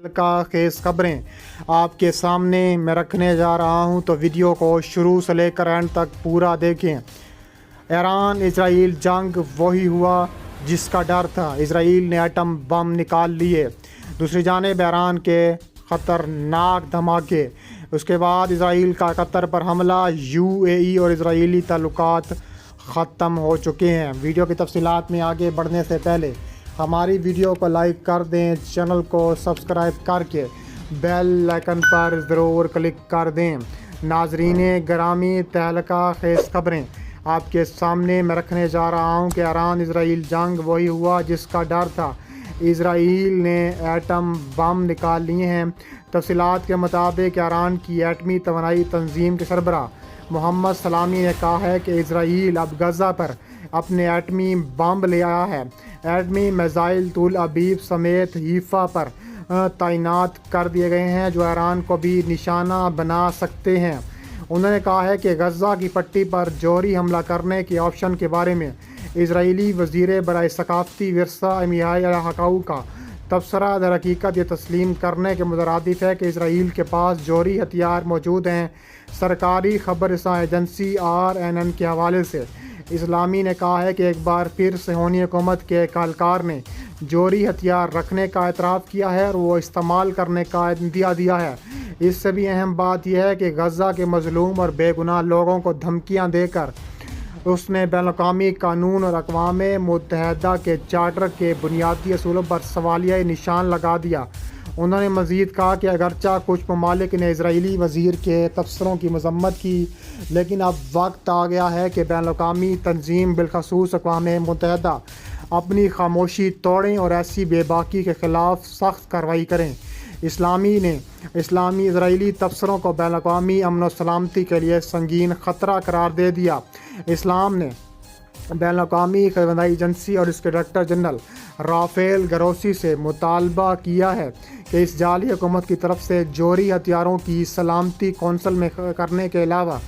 کا خیز خبریں آپ کے سامنے میں رکھنے جا رہا ہوں، تو ویڈیو کو شروع سے لے کر اینڈ تک پورا دیکھیں۔ ایران اسرائیل جنگ وہی ہوا جس کا ڈر تھا، اسرائیل نے ایٹم بم نکال لیے۔ دوسری جانب ایران کے خطرناک دھماکے، اس کے بعد اسرائیل کا قطر پر حملہ، UAE اور اسرائیلی تعلقات ختم ہو چکے ہیں۔ ویڈیو کی تفصیلات میں آگے بڑھنے سے پہلے ہماری ویڈیو کو لائک کر دیں، چینل کو سبسکرائب کر کے بیل آئیکن پر ضرور کلک کر دیں۔ ناظرین گرامی، تہلکہ خیز خبریں آپ کے سامنے میں رکھنے جا رہا ہوں کہ ایران اسرائیل جنگ وہی ہوا جس کا ڈر تھا، اسرائیل نے ایٹم بم نکال لیے ہیں۔ تفصیلات کے مطابق ایران کی ایٹمی توانائی تنظیم کے سربراہ محمد سلامی نے کہا ہے کہ اسرائیل اب غزہ پر اپنے ایٹمی بم لے آیا ہے۔ ایٹمی میزائل تل ابیب سمیت حیفا پر تعینات کر دیے گئے ہیں جو ایران کو بھی نشانہ بنا سکتے ہیں۔ انہوں نے کہا ہے کہ غزہ کی پٹی پر جوہری حملہ کرنے کے آپشن کے بارے میں اسرائیلی وزیر برائے ثقافتی ورثہ امیائی الحقاؤ کا تبصرہ در حقیقت یہ تسلیم کرنے کے مترادف ہے کہ اسرائیل کے پاس جوہری ہتھیار موجود ہیں۔ سرکاری خبر رساں ایجنسی RNN کے حوالے سے اسلامی نے کہا ہے کہ ایک بار پھر صہیونی حکومت کے ایک اہلکار نے جوہری ہتھیار رکھنے کا اعتراف کیا ہے اور وہ استعمال کرنے کا عندیہ دیا ہے۔ اس سے بھی اہم بات یہ ہے کہ غزہ کے مظلوم اور بے گناہ لوگوں کو دھمکیاں دے کر اس نے بین الاقوامی قانون اور اقوام متحدہ کے چارٹر کے بنیادی اصولوں پر سوالیہ نشان لگا دیا۔ انہوں نے مزید کہا کہ اگرچہ کچھ ممالک نے اسرائیلی وزیر کے تبصروں کی مذمت کی، لیکن اب وقت آ گیا ہے کہ بین الاقوامی تنظیم بالخصوص اقوام متحدہ اپنی خاموشی توڑیں اور ایسی بے باکی کے خلاف سخت کارروائی کریں۔ اسلامی اسرائیلی تبصروں کو بین الاقوامی امن و سلامتی کے لیے سنگین خطرہ قرار دے دیا۔ اسلام نے بین الاقوامی خبررسائی ایجنسی اور اس کے ڈائریکٹر جنرل رافیل گروسی سے مطالبہ کیا ہے کہ اس جعلی حکومت کی طرف سے جوہری ہتھیاروں کی سلامتی کونسل میں کرنے کے علاوہ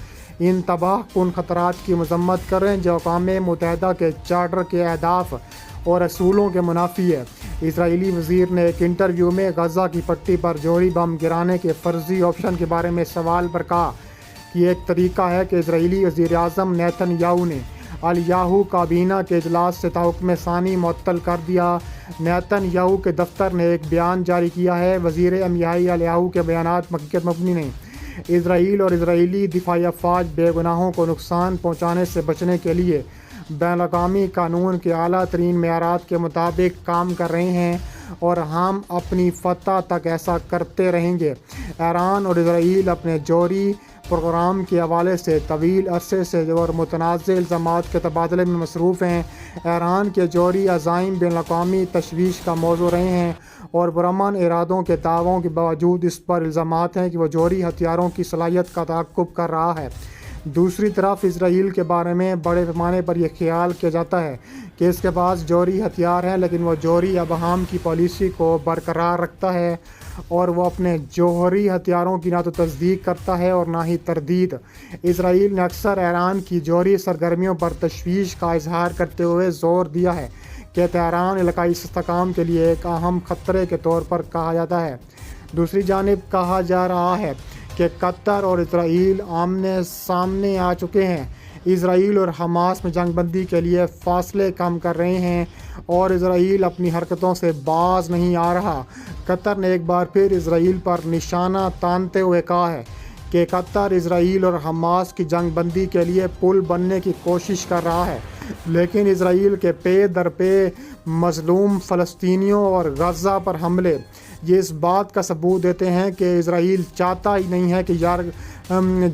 ان تباہ کن خطرات کی مذمت کریں جو اقوام متحدہ کے چارٹر کے اہداف اور اصولوں کے منافی ہے۔ اسرائیلی وزیر نے ایک انٹرویو میں غزہ کی پٹی پر جوہری بم گرانے کے فرضی آپشن کے بارے میں سوال پر کہا کہ ایک طریقہ ہے کہ اسرائیلی وزیر اعظم نیتن یاہو نے الیاہو کابینہ کے اجلاس سے تحکم ثانی معطل کر دیا۔ نیتن یاہو کے دفتر نے ایک بیان جاری کیا ہے۔ وزیر امیائی الیاہو کے بیانات حقیقت مبنی نہیں۔ اسرائیل اور اسرائیلی دفاعی افواج بے گناہوں کو نقصان پہنچانے سے بچنے کے لیے بین الاقوامی قانون کے اعلیٰ ترین معیارات کے مطابق کام کر رہے ہیں اور ہم اپنی فتح تک ایسا کرتے رہیں گے۔ ایران اور اسرائیل اپنے جوہری پروگرام کے حوالے سے طویل عرصے سے اور متنازع الزامات کے تبادلے میں مصروف ہیں۔ ایران کے جوہری عزائم بین الاقوامی تشویش کا موضوع رہے ہیں اور پرامن ارادوں کے دعووں کے باوجود اس پر الزامات ہیں کہ وہ جوہری ہتھیاروں کی صلاحیت کا تعاقب کر رہا ہے۔ دوسری طرف اسرائیل کے بارے میں بڑے پیمانے پر یہ خیال کیا جاتا ہے کہ اس کے پاس جوہری ہتھیار ہیں، لیکن وہ جوہری ابہام کی پالیسی کو برقرار رکھتا ہے اور وہ اپنے جوہری ہتھیاروں کی نہ تو تصدیق کرتا ہے اور نہ ہی تردید۔ اسرائیل نے اکثر ایران کی جوہری سرگرمیوں پر تشویش کا اظہار کرتے ہوئے زور دیا ہے کہ تہران علاقائی استحکام کے لیے ایک اہم خطرے کے طور پر کہا جاتا ہے۔ دوسری جانب کہا جا رہا ہے کہ قطر اور اسرائیل آمنے سامنے آ چکے ہیں۔ اسرائیل اور حماس میں جنگ بندی کے لیے فاصلے کم کر رہے ہیں اور اسرائیل اپنی حرکتوں سے باز نہیں آ رہا۔ قطر نے ایک بار پھر اسرائیل پر نشانہ تانتے ہوئے کہا ہے کہ قطر اسرائیل اور حماس کی جنگ بندی کے لیے پل بننے کی کوشش کر رہا ہے، لیکن اسرائیل کے پے در پے مظلوم فلسطینیوں اور غزہ پر حملے یہ اس بات کا ثبوت دیتے ہیں کہ اسرائیل چاہتا ہی نہیں ہے کہ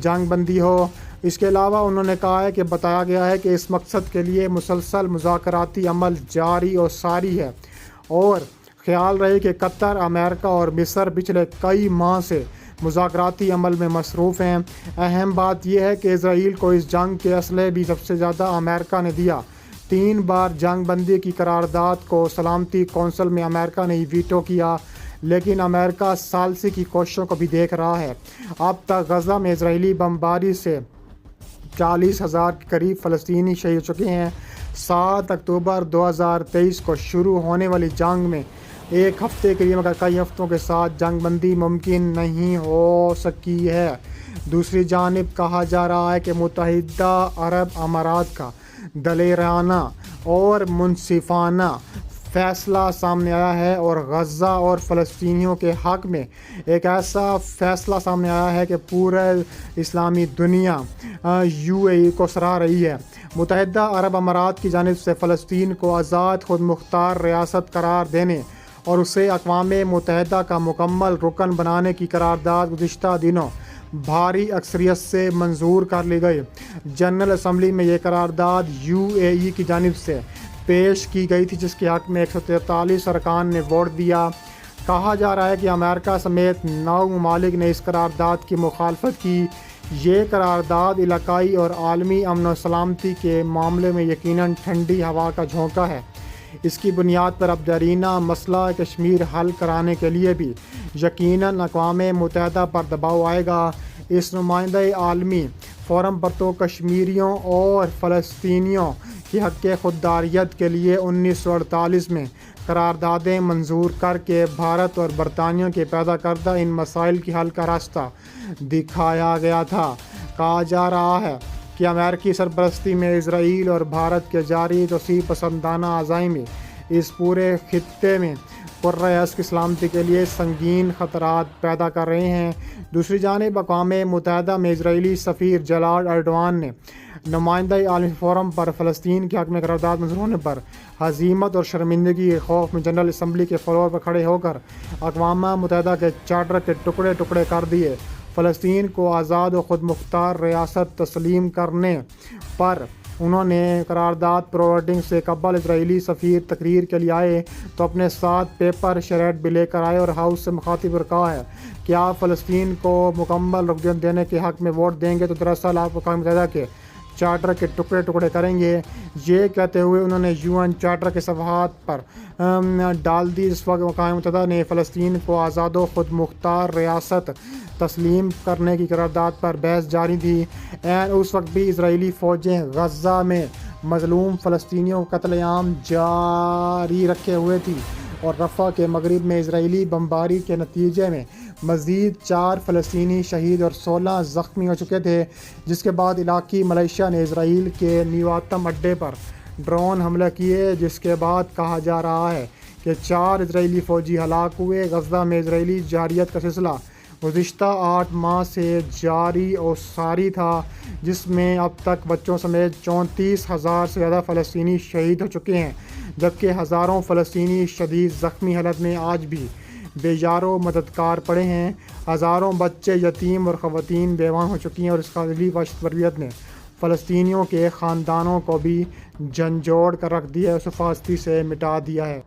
جنگ بندی ہو۔ اس کے علاوہ انہوں نے کہا ہے کہ بتایا گیا ہے کہ اس مقصد کے لیے مسلسل مذاکراتی عمل جاری و ساری ہے اور خیال رہے کہ قطر، امریکہ اور مصر پچھلے کئی ماہ سے مذاکراتی عمل میں مصروف ہیں۔ اہم بات یہ ہے کہ اسرائیل کو اس جنگ کے اسلحے بھی سب سے زیادہ امریکہ نے دیا۔ 3 بار جنگ بندی کی قرارداد کو سلامتی کونسل میں امریکہ نے ہی ویٹو کیا، لیکن امریکہ ثالثی کی کوششوں کو بھی دیکھ رہا ہے۔ اب تک غزہ میں اسرائیلی بمباری سے 40,000 کے قریب فلسطینی شہید ہو چکے ہیں۔ 7 اکتوبر 2023 کو شروع ہونے والی جنگ میں ایک ہفتے کے لیے مگر کئی ہفتوں کے ساتھ جنگ بندی ممکن نہیں ہو سکی ہے۔ دوسری جانب کہا جا رہا ہے کہ متحدہ عرب امارات کا دلیرانہ اور منصفانہ فیصلہ سامنے آیا ہے اور غزہ اور فلسطینیوں کے حق میں ایک ایسا فیصلہ سامنے آیا ہے کہ پورے اسلامی دنیا UAE کو سراہ رہی ہے۔ متحدہ عرب امارات کی جانب سے فلسطین کو آزاد خود مختار ریاست قرار دینے اور اسے اقوام متحدہ کا مکمل رکن بنانے کی قرارداد گزشتہ دنوں بھاری اکثریت سے منظور کر لی گئی۔ جنرل اسمبلی میں یہ قرارداد UAE کی جانب سے پیش کی گئی تھی، جس کے حق میں 143 ارکان نے ووٹ دیا۔ کہا جا رہا ہے کہ امریکہ سمیت 9 ممالک نے اس قرارداد کی مخالفت کی۔ یہ قرارداد علاقائی اور عالمی امن و سلامتی کے معاملے میں یقیناً ٹھنڈی ہوا کا جھونکا ہے۔ اس کی بنیاد پر اب دیرینہ مسئلہ کشمیر حل کرانے کے لیے بھی یقیناً اقوام متحدہ پر دباؤ آئے گا۔ اس نمائندہ عالمی فورم پر تو کشمیریوں اور فلسطینیوں کی حق خودارادیت کے لیے 1948 میں قراردادیں منظور کر کے بھارت اور برطانیہ کے پیدا کردہ ان مسائل کی حل کا راستہ دکھایا گیا تھا۔ کہا جا رہا ہے کہ امریکی سرپرستی میں اسرائیل اور بھارت کے جاری توسیع پسندانہ عزائم اس پورے خطے میں قرۂ ازد کی سلامتی کے لیے سنگین خطرات پیدا کر رہے ہیں۔ دوسری جانب اقوام متحدہ میں اسرائیلی سفیر جلال ایرڈوان نے نمائندہ عالمی فورم پر فلسطین کے حق میں قرارداد منظور ہونے پر ہزیمت اور شرمندگی کے خوف میں جنرل اسمبلی کے فلور پر کھڑے ہو کر اقوام متحدہ کے چارٹر کے ٹکڑے ٹکڑے کر دیے۔ فلسطین کو آزاد و خود مختار ریاست تسلیم کرنے پر انہوں نے قرارداد پروڈنگ سے قبل اسرائیلی سفیر تقریر کے لیے آئے تو اپنے ساتھ پیپر شریٹ بھی لے کر آئے اور ہاؤس سے مخاطب اور کہا ہے کہ آپ فلسطین کو مکمل رکن دینے کے حق میں ووٹ دیں گے تو دراصل آپ اقوام متحدہ کے چارٹر کے ٹکڑے ٹکڑے کریں گے۔ یہ کہتے ہوئے انہوں نے UN چارٹر کے صفحات پر ڈال دی۔ اس وقت اقوام متحدہ نے فلسطین کو آزاد و خود مختار ریاست تسلیم کرنے کی قرارداد پر بحث جاری تھی۔ اس وقت بھی اسرائیلی فوجیں غزہ میں مظلوم فلسطینیوں کا قتل عام جاری رکھے ہوئے تھی اور رفح کے مغرب میں اسرائیلی بمباری کے نتیجے میں مزید 4 فلسطینی شہید اور 16 زخمی ہو چکے تھے، جس کے بعد علاقائی ملیشیا نے اسرائیل کے نیواتم اڈے پر ڈرون حملے کیے، جس کے بعد کہا جا رہا ہے کہ 4 اسرائیلی فوجی ہلاک ہوئے۔ غزہ میں اسرائیلی جارحیت کا سلسلہ گزشتہ 8 ماہ سے جاری و ساری تھا، جس میں اب تک بچوں سمیت 34,000 سے زیادہ فلسطینی شہید ہو چکے ہیں، جبکہ ہزاروں فلسطینی شدید زخمی حالت میں آج بھی بے یار و مددگار پڑے ہیں۔ ہزاروں بچے یتیم اور خواتین بیوہ ہو چکی ہیں اور اس قابلی وحشت تربیت نے فلسطینیوں کے خاندانوں کو بھی جھنجھوڑ کر رکھ دیا ہے، اسے فاستی سے مٹا دیا ہے۔